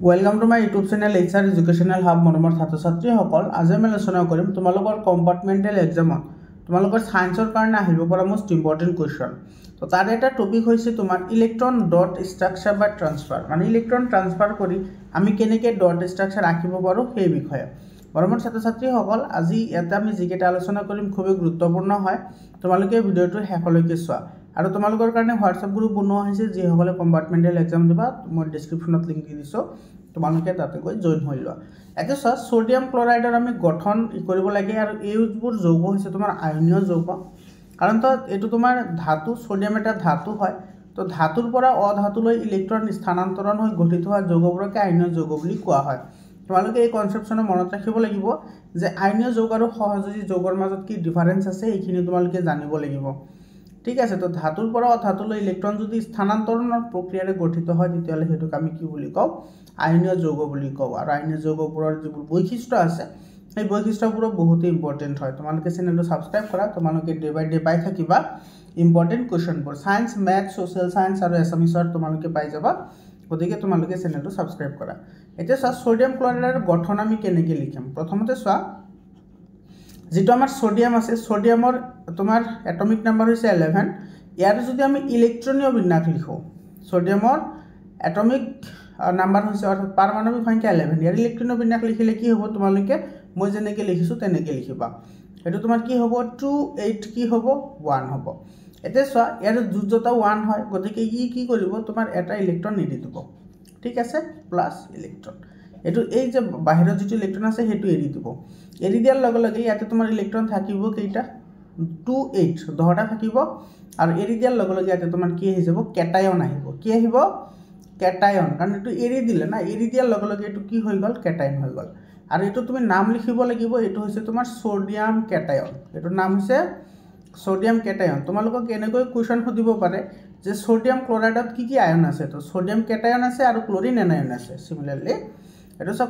welcome to my YouTube channel HR educational hub मरমৰ ছাত্ৰ ছাত্ৰীসকল আজি আমি আলোচনা কৰিম তোমালোকৰ কম্পাৰ্টমেণ্টেল এক্সামত তোমালোকৰ সায়েন্সৰ কাৰণে আহিব পৰা মোস্ট ইম্পৰ্টেন্ট কোৱেশ্চন তো তাৰ এটা টপিক হৈছে তোমাৰ ইলেক্ট্ৰন ডট ষ্ট্ৰাকচাৰ বা ট্ৰান্সফাৰ মানে ইলেক্ট্ৰন ট্ৰান্সফাৰ কৰি আমি কেনেকৈ ডট ষ্ট্ৰাকচাৰ ৰাখিব পাৰো সেই বিষয়ে মৰমৰ ছাত্ৰ ছাত্ৰীসকল আজি এটা আমি যিকেটা আলোচনা কৰিম খুব গুৰুত্বপূৰ্ণ হয় তোমালোকে ভিডিওটো শেষলৈকে চোৱা আৰু তোমালোকৰ কাৰণে হোৱাটসঅ্যাপ গ্ৰুপ বনোৱা হৈছে যি সকলে কম্পাৰ্টমেণ্টেল এক্সাম দিবা মই ডেসক্ৰিপচনত লিংক দি দিছো তোমালোকে তাতে গৈ জয়েন হৈ লোৱা এতিয়া সা সোডিয়াম ক্লোৰাইডৰ আমি গঠন কৰিব লাগে আৰু এইবোৰ যৌগ হৈছে তোমাৰ আয়নীয় যৌগ কাৰণ তো এটো তোমাৰ ধাতু সোডিয়াম এটা ধাতু হয় তো ধাতুৰ পৰা অধাতুলৈ ইলেক্ট্ৰন স্থানান্তৰণ হৈ গঠিত হোৱা যৌগবোৰকে আয়নীয় যৌগ বুলি কোৱা হয় তোমালোকে এই কনসেপচন মনত ৰাখিব লাগিব যে আয়নীয় যৌগ আৰু সহযোজী যৌগৰ মাজত কি ডিফাৰেন্স আছে এইখিনি তোমালোকে জানিব লাগিব ঠিক আছে তো ধাতুৰ পৰা অধাতুলৈ ইলেক্ট্ৰন যদি স্থানান্তৰণৰ প্ৰক্ৰিয়াৰে গঠিত হয় তেতিয়ালে হেতুক আমি কি বুলি কও আয়নীয় যৌগ বুলি কও আৰু আয়নীয় যৌগবোৰৰ যিবোৰ বৈশিষ্ট্য আছে এই বৈশিষ্ট্যবোৰ বহুত ইম্পৰ্টেন্ট হয় তোমালোকে চেনেলটো সাবস্ক্ৰাইব কৰা তোমালোকে ডে বাই ডে পাই থাকিবা ইম্পৰ্টেন্ট কোৱেশ্চনবোৰ সায়েন্স ম্যাথ সোশ্যাল সায়েন্স আৰু এছামিছৰ তোমালোকে পাই যাবা গতিকে তোমালোকে চেনেলটো সাবস্ক্ৰাইব কৰা এতিয়া সোডিয়াম ক্লোৰাইডৰ গঠন আমি কেনেকৈ লিখিম প্ৰথমতে চোৱা যেটো আমাৰ সোডিয়াম আছে সোডিয়ামৰ তোমাৰ এটমিক নাম্বাৰ হৈছে 11 ইয়াৰ যদি আমি ইলেক্ট্ৰনীয় বিন্যাস লিখো সোডিয়ামৰ এটমিক নাম্বাৰ হৈছে অৰ্থাৎ পাৰমাণবিক সংখ্যা 11 ইয়াৰ ইলেক্ট্ৰনীয় বিন্যাস লিখিলে কি হ'ব তোমালোকে মই যেনেকৈ লিখিছো তেনেকৈ লিখিবা এটো তোমাৰ কি হ'ব 2 8 কি হ'ব 1 হ'ব এতিয়া চোৱা ইয়াৰ যুজতা 1 হয় গতিকে ই কি কৰিব তোমাৰ এটা ইলেক্ট্ৰন এৰি দিব ঠিক আছে প্লাস ইলেক্ট্ৰন এটো এই যে বাহিৰত যেটো ইলেক্ট্ৰন আছে হেতু এৰি দিব এৰি দিয়াৰ লগে লগে ইয়াতে তোমাৰ ইলেক্ট্ৰন থাকিব কেইটা 2 8 দহটা থাকিব আৰু এৰি দিয়াৰ লগে লগে ইয়াতে তোমাৰ কি হৈ যাব কেটায়ন আহিব কি আহিব কেটায়ন কাৰণ এটো এৰি দিলে না এৰি দিয়াৰ লগে লগে এটো কি হৈ গল কেটায়ন হৈ গল আৰু এটো তুমি নাম লিখিব লাগিব এটো হৈছে তোমাৰ সোডিয়াম কেটায়ন এটো নাম হৈছে সোডিয়াম কেটায়ন তোমালোকক কেনেকৈ কোৱেশ্চন সুধিব পাৰে যে সোডিয়াম ক্লোৰাইডত কি কি আয়ন আছে তো সোডিয়াম কেটায়ন আছে আৰু ক্লোৰিন এনায়ন আছে সিমিলাৰলি এটো সব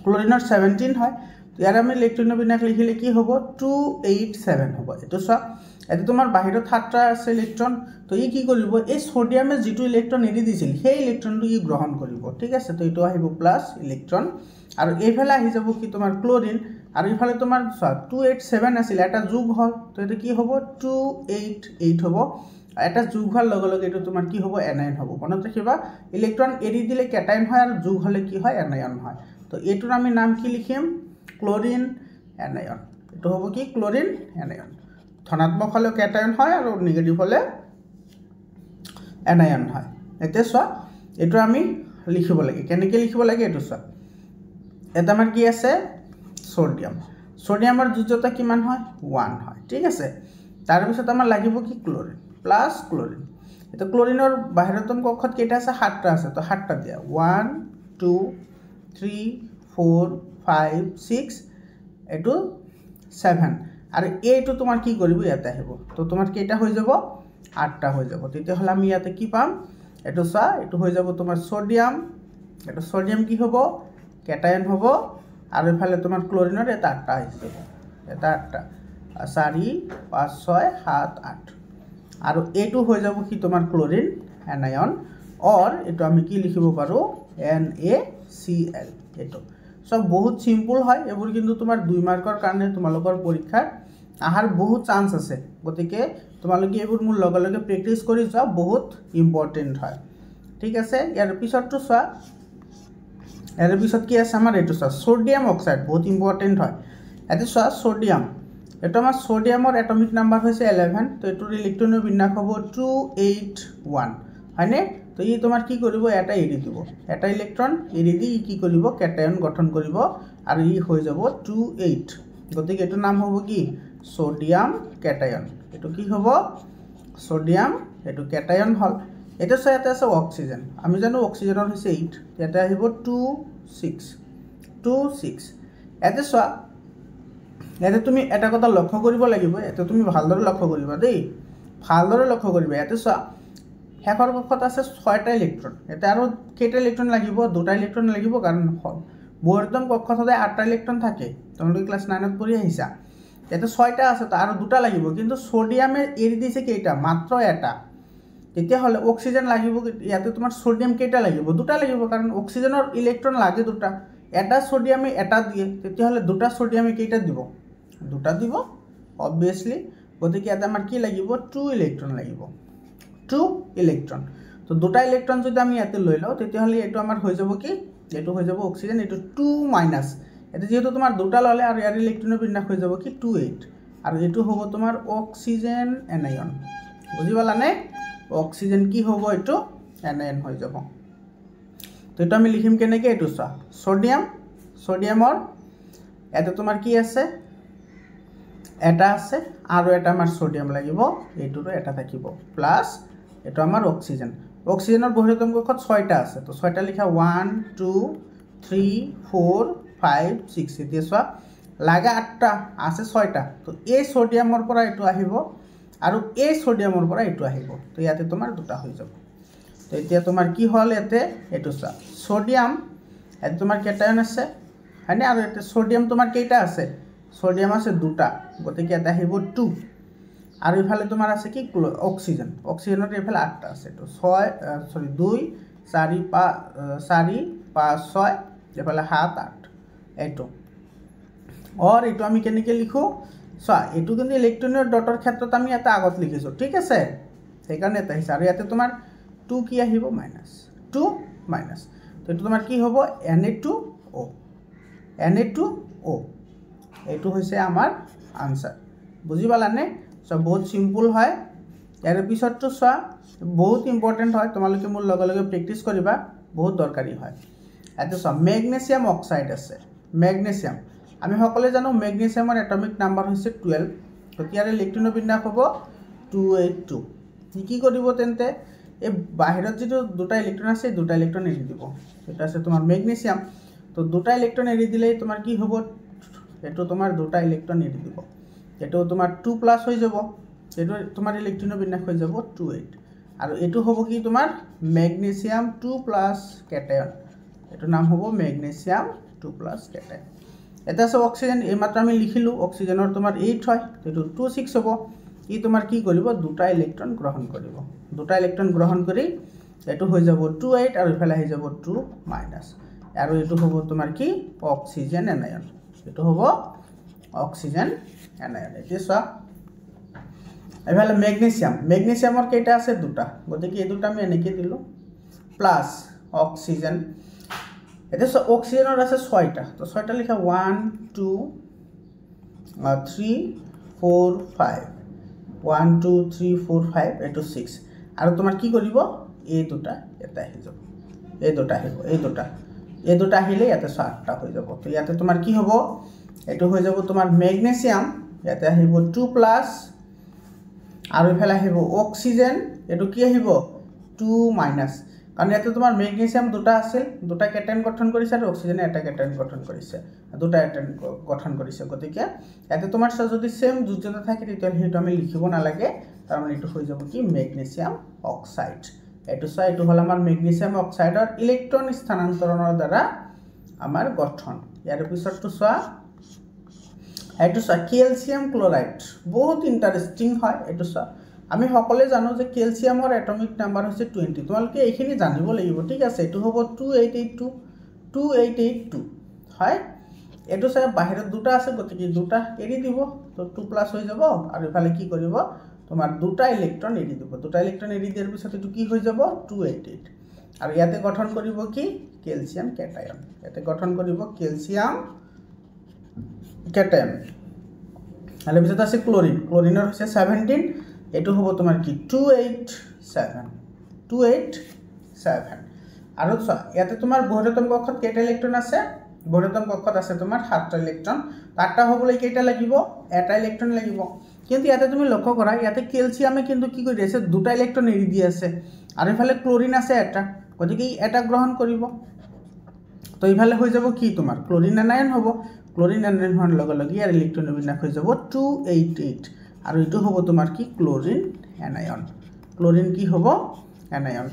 ক্লোৰিনৰ 17 হয় ইয়াৰ আমি ইলেক্ট্ৰনীয় বিন্যাস লিখিলে কি হ'ব 287 হ'ব এটো সব এটো তোমাৰ বাহিৰত 7টা আছে ইলেক্ট্ৰন তো ই কি কৰিব এই সোডিয়ামে যেটো ইলেক্ট্ৰন এৰি দিছিল সেই ইলেক্ট্ৰনটো ই গ্ৰহণ কৰিব ঠিক আছে তো এটো আহিব প্লাস ইলেক্ট্ৰন আৰু এইফালে আহি যাব কি তোমাৰ ক্লোৰিন আৰু ইফালে তোমাৰ 287 আছিল এটা যোগ হল তো এটো কি হ'ব 288 হ'ব এটা যোগ হোৱাৰ লগে লগে এটো তোমাৰ কি হ'ব এনায়ন হ'ব মনত ৰাখিবা ইলেক্ট্ৰন এৰি দিলে কেটায়ন হয় আৰু যোগ হলে কি হয় এনায়ন হয় তো এটোৰ আমি নাম কি লিখিম ক্লোৰিন এনায়ন এটো হ'ব কি ক্লোৰিন এনায়ন ধনাত্মক হলে কেটায়ন হয় আৰু নেগেটিভ হলে এনায়ন হয় এতিয়া চোৱা এটো আমি লিখিব লাগে কেনেকৈ লিখিব লাগে এটো চোৱা এটা আমাৰ কি আছে সোডিয়াম সোডিয়ামৰ যুজতা কিমান হয় 1 হয় ঠিক আছে তাৰ পিছত আমাৰ লাগিব কি ক্লোৰিন প্লাস ক্লোৰিন এটা ক্লোৰিনৰ বাহিৰতম কক্ষত কেইটা আছে 7টা আছে তো 7টা দিয়া 1 2 3 4 5 6 এটো 7 আৰু এইটো তোমাৰ কি কৰিব ইয়াতে আহিব তো তোমাৰ কেইটা হৈ যাব 8টা হৈ যাব তেতিয়া হলে আমি ইয়াতে কি পাম এটো চা এটো হৈ যাব তোমাৰ সোডিয়াম এটো সোডিয়াম কি হ'ব কেটায়ন হ'ব আৰু ইফালে তোমাৰ ক্লোৰিনৰ এটা 8টা আহিছে এটা 8টা 4 5 6 7 8 আৰু এটো হৈ যাব কি তোমাৰ ক্লোৰিন এনায়ন অৰ এটো আমি কি লিখিব পাৰো NaCl এটো সব বহুত সিম্পল হয় এবোৰ কিন্তু তোমাৰ 2 মাৰ্কৰ কাৰণে তোমালোকৰ পৰীক্ষা আহাৰ বহুত চান্স আছে গতিকে তোমালোকে এবোৰ মোৰ লগে লগে প্ৰেক্টিস কৰি যোৱা বহুত ইম্পৰ্টেন্ট হয় ঠিক আছে ইয়াৰ পিছতটো চোৱা ইয়াৰ পিছত কি আছে আমাৰ এটো চোৱা সোডিয়াম অক্সাইড বহুত ইম্পৰ্টেন্ট হয় এটো চোৱা সোডিয়াম এটো আমাৰ সোডিয়ামৰ এটমিক নাম্বাৰ হৈছে 11 তো এটোৰ ইলেক্ট্ৰনীয় বিন্যাস হ'ব 281 হয়নে তো ই তোমাৰ কি কৰিব এটা এৰি দিব এটা ইলেক্ট্ৰন এৰি দি কি কৰিব কেটায়ন গঠন কৰিব আৰু ই হৈ যাব 28 গতিকে এটো নাম হ'ব কি সোডিয়াম কেটায়ন এটো কি হ'ব সোডিয়াম এটো কেটায়ন হল এটা সাথে আছে অক্সিজেন আমি জানো অক্সিজেনৰ হৈছে 8 এটা আহিব 26 এতে চোৱা এতে তুমি এটা কথা লক্ষ্য কৰিব লাগিব এতে তুমি ভালদৰে লক্ষ্য কৰিবা দেই ভালদৰে লক্ষ্য কৰিবা এতে চোৱা হেকৰ কক্ষত আছে 6টা ইলেক্ট্ৰন এতে আৰু কেইটা ইলেক্ট্ৰন লাগিব 2টা ইলেক্ট্ৰন লাগিব কাৰণ বৰ্তম কক্ষত সদায় 8টা ইলেক্ট্ৰন থাকে তোমালোকে ক্লাস 9 ত পঢ়ি আহিছা এতে 6টা আছে তো আৰু 2টা লাগিব কিন্তু সোডিয়ামে এৰি দিছে কেইটা মাত্ৰ এটা তেতিয়াহ'লে অক্সিজেন লাগিব ইয়াতে তোমাৰ সোডিয়াম কেইটা লাগিব দুটা লাগিব কাৰণ অক্সিজেনৰ ইলেক্ট্ৰন লাগে দুটা এটা সোডিয়ামে এটা দিয়ে তেতিয়াহ'লে দুটা সোডিয়ামে কেইটা দিব দুটা দিব অবভিয়াসলি গতিকে এটা আমাৰ কি লাগিব 2 ইলেক্ট্ৰন লাগিব 2 ইলেক্ট্ৰন তো দুটা ইলেক্ট্ৰন যদি আমি ইয়াতে লৈ লওঁ তেতিয়াহ'লে এটো আমাৰ হৈ যাব কি এটো হৈ যাব অক্সিজেন এটো 2 মাইনাস এটা যেহেতু তোমাৰ দুটা ললে আৰু ইয়াৰ ইলেক্ট্ৰনৰ বিন্যাস হৈ যাব কি 28 আৰু এটো হ'ব তোমাৰ অক্সিজেন এনায়ন বুজি পালানে অক্সিজেন কি হ'ব এটো এনায়ন হৈ যাব তো এটা আমি লিখিম কেনেকৈ এটো চা সোডিয়ামৰ এটা তোমাৰ কি আছে এটা আছে আৰু এটা আমাৰ সোডিয়াম লাগিব এটোৰো এটা থাকিব প্লাস এটো আমাৰ অক্সিজেনৰ বহিৰতম কক্ষত 6টা আছে তো 6টা লিখা 1 2 3 4 5 6 এতিয়া চোৱা লাগা 8টা আছে 6টা তো এই সোডিয়ামৰ পৰা এটো আহিব আৰু এই সোডিয়ামৰ পৰা এটো আহিব তো ইয়াতে তোমাৰ দুটা হৈ যাব তো এতিয়া তোমাৰ কি হল এতে এটো চা সোডিয়াম এতে তোমাৰ কেটায়ন আছে হয়নে আৰু এতে সোডিয়াম তোমাৰ কেইটা আছে সোডিয়াম আছে দুটা গতিকে এটা আহিব 2 আৰু ইফালে তোমাৰ আছে কি অক্সিজেনৰ ইফালে 8টা আছে তো 2 4 5 6 ইফালে 7 8 এটো और এটো আমি কেনেকৈ লিখো চা এটো কিন্তু ইলেক্ট্ৰনৰ ডটৰ ক্ষেত্ৰত আমি এটা আগত লিখিছো ঠিক আছে সেইকাৰণে এটা হিচাপ আৰু ইয়াতে তোমাৰ 2 কি আহিব -2 মাইনাস তো এটো তোমাৰ কি হ'ব Na2O এটো হৈছে আমাৰ আনসাৰ বুজি পালানে সব বহুত সিম্পল হয় ইয়াৰ পিছতটো চোৱা বহুত ইম্পৰ্টেন্ট হয় তোমালোকে মোৰ লগে লগে প্ৰেক্টিস কৰিবা বহুত দৰকাৰী হয় এটো সব ম্যাগনেসিয়াম অক্সাইড আছে ম্যাগনেসিয়াম আমি সকলে জানো ম্যাগনেসিয়ামৰ এটমিক নাম্বাৰ হৈছে 12 তো ইয়াৰ ইলেক্ট্ৰনৰ বিন্যাস হ'ব 282 কি কৰিব তেন্তে এই বাহিৰত যেটো দুটা ইলেক্ট্ৰন আছে দুটা ইলেক্ট্ৰন এৰি দিব এটা আছে তোমাৰ ম্যাগনেসিয়াম তো দুটা ইলেক্ট্ৰন এৰি দিলে তোমাৰ কি হ'ব এটো তোমাৰ দুটা ইলেক্ট্ৰন এৰি দিব এটো তোমাৰ 2 প্লাস হৈ যাব এটো তোমাৰ ইলেক্ট্ৰনৰ বিন্যাস হৈ যাব 28 আৰু এটো হ'ব কি তোমাৰ ম্যাগনেসিয়াম 2 প্লাস কেটায়ন এটো নাম হ'ব ম্যাগনেসিয়াম 2 প্লাস কেটায়ন এটা আছে অক্সিজেন এই মাত্র আমি লিখিলো অক্সিজেনৰ তোমাৰ 8 হয় এটো 26 হ'ব ই তোমাৰ কি কৰিব দুটা ইলেক্ট্ৰন গ্ৰহণ কৰিব দুটা ইলেক্ট্ৰন গ্ৰহণ কৰি এটো হৈ যাব 28 আৰু ইফালে আহি যাব 2 মাইনাস আৰু এটো হ'ব তোমাৰ কি অক্সিজেন এনায়ন এটো হ'ব অক্সিজেন এনায়ন এতিয়া চোৱা এফালে ম্যাগনেসিয়ামৰ কেইটা আছে দুটা গতিকে এই দুটা আমি এনেকৈ দিলো প্লাস অক্সিজেন এটা অক্সিজেনৰ আছে 6টা তো 6টা লিখা 1 2 3 4 5 1 2 3 4 5 এটো 6 আৰু তোমাৰ কি কৰিব এই দুটা এটা আহি যাব এই দুটা আহিলে ইয়াতে 7টা হৈ যাব তো ইয়াতে তোমাৰ কি হ'ব এটো হৈ যাব তোমাৰ ম্যাগনেসিয়াম ইয়াতে আহিব 2 প্লাস আৰু ইফালে আহিব অক্সিজেন এটো কি আহিব 2 মাইনাস কাৰণ ইয়াতে তোমাৰ ম্যাগনেসিয়াম দুটা আছিল দুটা কেটায়ন গঠন কৰিছে আৰু অক্সিজেনে এটা কেটায়ন গঠন কৰিছে দুটা এটম গঠন কৰিছে গতিকে ইয়াতে তোমাৰ যদি সেম যোজনা থাকে তেতিয়াহ'লে হেতু আমি লিখিব নালাগে তাৰ মানে এটো হৈ যাব কি ম্যাগনেসিয়াম অক্সাইড এটো এটো হল আমাৰ ম্যাগনেসিয়াম অক্সাইডৰ ইলেক্ট্ৰন স্থানান্তৰণৰ দ্বাৰা আমাৰ গঠন ইয়াৰ পিছতটো চোৱা এটো ক্যালসিয়াম ক্লোৰাইড বহুত ইন্টাৰেস্টিং হয় এটো চোৱা আমি সকলে জানো যে ক্যালসিয়ামৰ এটমিক নাম্বাৰ হৈছে 20 তোমালোকে এইখিনি জানিব লাগিব ঠিক আছে এটো হ'ব 2882 হয় এটো চাই বাহিৰত দুটা আছে গতিকে দুটা এৰি দিব তো 2 প্লাস হৈ যাব আৰু ইফালে কি কৰিব তোমাৰ দুটা ইলেক্ট্ৰন এৰি দিব দুটা ইলেক্ট্ৰন এৰি দিয়াৰ পিছত এটো কি হৈ যাব 288 আৰু ইয়াতে গঠন কৰিব কি ক্যালসিয়াম কেটায়ন ইয়াতে গঠন কৰিব ক্যালসিয়াম কেটায়ন আৰু পিছত আছে ক্লোৰিনৰ হৈছে 17 এটো হ'ব তোমাৰ কি 287 আৰু ইয়াতে তোমাৰ বহিৰতম কক্ষত কেইটা ইলেক্ট্ৰন আছে বহিৰতম কক্ষত আছে তোমাৰ 7টা ইলেক্ট্ৰন 8টা হ'বলৈ কেইটা লাগিব এটা ইলেক্ট্ৰন লাগিব কিন্তু ইয়াতে তুমি লক্ষ্য কৰা ইয়াতে ক্যালসিয়ামে কিন্তু কি কৰি আছে দুটা ইলেক্ট্ৰন এৰি দি আছে আৰু ইফালে ক্লোৰিন আছে এটা গতিকে এটা গ্ৰহণ কৰিব তো ইফালে হৈ যাব কি তোমাৰ ক্লোৰিন এনায়ন হ'ব ক্লোৰিন এনায়ন হোৱাৰ লগে লগে ইয়াৰ ইলেক্ট্ৰনৰ বিন্যাস হৈ যাব 288 আৰু এটো হ'ব তোমাৰ কি ক্লোৰিন এনায়ন ক্লোৰিন কি হ'ব এনায়ন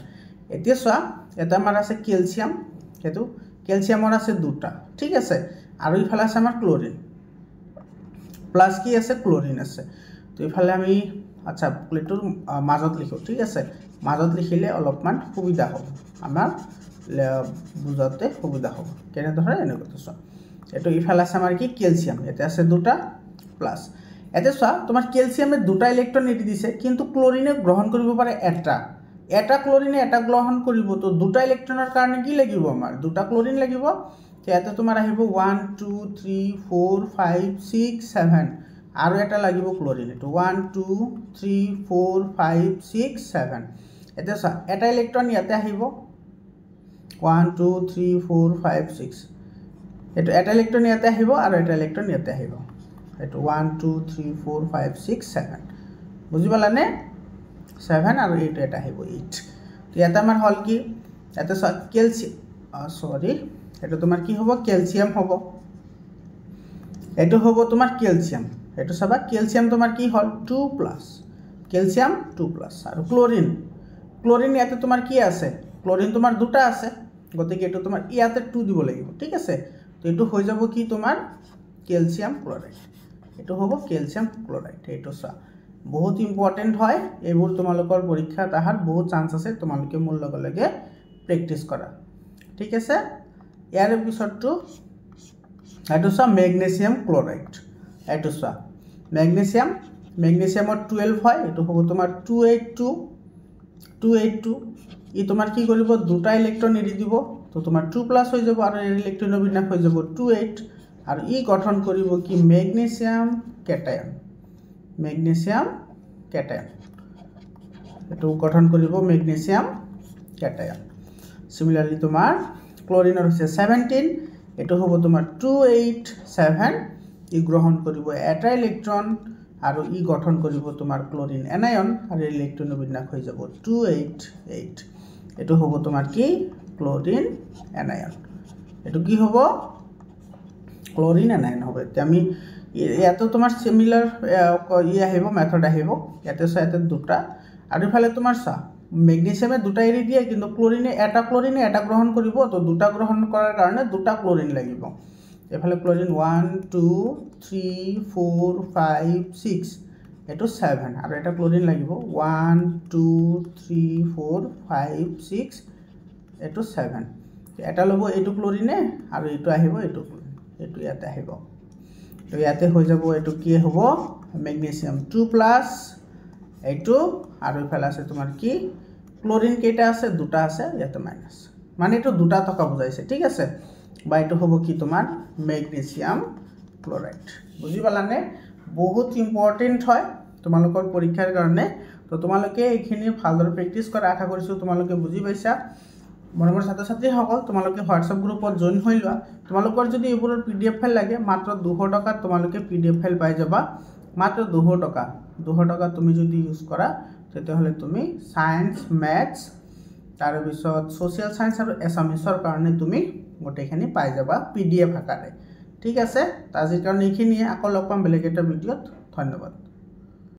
এতিয়া চোৱা এটা আমাৰ আছে ক্যালসিয়াম হেতু ক্যালসিয়ামৰ আছে দুটা ঠিক আছে আৰু ইফালে আছে আমাৰ ক্লোৰিন প্লাস কি আছে ক্লোৰিন আছে তো ইফালে আমি আচ্ছা প্লেটৰ মাজত লিখো ঠিক আছে মাজত লিখিলে অলপমান সুবিধা হ'ব আমাৰ বুজাতে সুবিধা হ'ব কেনেদৰে এনেকৈ চোৱা এটো ইফালে আছে আমাৰ কি ক্যালসিয়াম এতে আছে দুটা প্লাস এতে চোৱা তোমাৰ ক্যালসিয়ামে দুটা ইলেক্ট্ৰন এৰি দিছে কিন্তু ক্লোৰিনে গ্ৰহণ কৰিব পাৰে এটা ক্লোৰিনে এটা গ্ৰহণ কৰিব তো দুটা ইলেক্ট্ৰনৰ কাৰণে কি লাগিব আমাৰ দুটা ক্লোৰিন লাগিব ইয়াতে তোমাৰ আহিব 1 2 3 4 5 6 7 আৰু এটা লাগিব ক্লোৰিন এটো 1 2 3 4 5 6 7 এতে চা এটা ইলেক্ট্ৰন ইয়াতে আহিব 1 2 3 4 5 6 এটো এটা ইলেক্ট্ৰন ইয়াতে আহিব আৰু এটা ইলেক্ট্ৰন ইয়াতে আহিব এটো 1 2 3 4 5 6 7 বুজি পালানে 7 আৰু এইটো এটা আহিব 8 তো ইয়াতে আমাৰ হল কি ইয়াতে চা ক্যালসিয়াম সৰি এটো তোমাৰ কি হ'ব ক্যালসিয়াম হ'ব এটো হ'ব তোমাৰ ক্যালসিয়াম এটো সবা ক্যালসিয়াম তোমাৰ কি হল 2+ ক্যালসিয়াম 2+ আৰু ক্লোৰিন ইয়াতে তোমাৰ কি আছে ক্লোৰিন তোমাৰ দুটা আছে গতিকে এটো তোমাৰ ইয়াতে 2 দিব লাগিব ঠিক আছে তো এটো হৈ যাব কি তোমাৰ ক্যালসিয়াম ক্লোৰাইড এটো হ'ব ক্যালসিয়াম ক্লোৰাইড এটো সা বহুত ইম্পৰ্টেন্ট হয় এইবোৰ তোমালোকৰ পৰীক্ষাত আহাৰ বহুত চান্স আছে তোমালোকে মোৰ লগে লগে প্ৰেক্টিস কৰা ঠিক আছে ইয়াৰ পিছৰটো এটো সা ম্যাগনেসিয়াম ক্লোৰাইড এটো সা ম্যাগনেসিয়ামৰ 12 হয় এটো হ'ব তোমাৰ 282 ই তোমাৰ কি কৰিব দুটা ইলেক্ট্ৰন এৰি দিব তো তোমাৰ 2+ হৈ যাব আৰু ইলেক্ট্ৰনৰ বিন্যাস হৈ যাব 28 আৰু ই গঠন কৰিব কি ম্যাগনেসিয়াম কেটায়ন এটো গঠন কৰিব ম্যাগনেসিয়াম কেটায়ন সিমিলাৰলি তোমাৰ ক্লোৰিনৰ হৈছে 17 এটো হ'ব তোমাৰ 287 ই গ্ৰহণ কৰিব এটা ইলেক্ট্ৰন আৰু ই গঠন কৰিব তোমাৰ ক্লোৰিন এনায়ন আৰু ইলেক্ট্ৰনৰ বিন্যাস হৈ যাব 288 এটো হ'ব তোমাৰ কি ক্লোৰিন এনায়ন এটো কি হ'ব ক্লোৰিন এনায়ন হবে তে আমি ইয়াতে তোমাৰ সিমিলাৰ ই আহিব মেথড আহিব ইয়াতে সাথে দুটা আৰু ফালে তোমাৰ সা ম্যাগনেসিয়ামে দুটা এৰি দিয়ে কিন্তু ক্লোৰিনে এটা গ্ৰহণ কৰিব তো দুটা গ্ৰহণ কৰাৰ কাৰণে দুটা ক্লোৰিন লাগিব এফালে ক্লোৰিন 1 2 3 4 5 6 এটো 7 আৰু এটা ক্লোরিন লাগিব 1 2 3 4 5 6 এটো 7 এটা লব এটো ক্লোরিনে আৰু এটো আহিব এটো এটো ইয়াতে আহিব তো ইয়াতে হৈ যাব এটো কি হ'ব ম্যাগনেসিয়াম 2+ এটো আৰু ইফালে আছে তোমাৰ কি ক্লোরিন কেটা আছে দুটা আছে ইয়াতে মাইনাস মানে এটো দুটা টকা বুজাইছে ঠিক আছে বা এটো হ'ব কি তোমাৰ ম্যাগনেসিয়াম ক্লোৰাইড বুজি পালানে বহুত ইম্পৰ্টেন্ট হয় তোমালোকৰ পৰীক্ষাৰ কাৰণে তো তোমালোকে এইখিনি ভালদৰে প্ৰেক্টিস কৰা আশা কৰিছো তোমালোকে বুজি পাইছা মৰমৰ ছাত্ৰ-ছাত্ৰী সকল তোমালোকে হোৱাটসঅ্যাপ গ্ৰুপত জয়েন হৈ লোৱা তোমালোকৰ যদি এইবোৰৰ পিডিএফ ফাইল লাগে মাত্ৰ 200 টকাত তোমালোকে পিডিএফ ফাইল পাই যাবা মাত্ৰ 200 টকা তুমি যদি ইউজ কৰা তেতিয়াহলে তুমি সায়েন্স ম্যাথছ তাৰ পিছত সোশ্যাল সায়েন্স আৰু এছামিছৰ কাৰণে তুমি গোটেইখিনি পাই যাবা পিডিএফ আকাৰে ঠিক আছে আজিৰ কাৰণে এইখিনিয়ে আকৌ লগ পাম বেলেগ এটা ভিডিঅ'ত ধন্যবাদ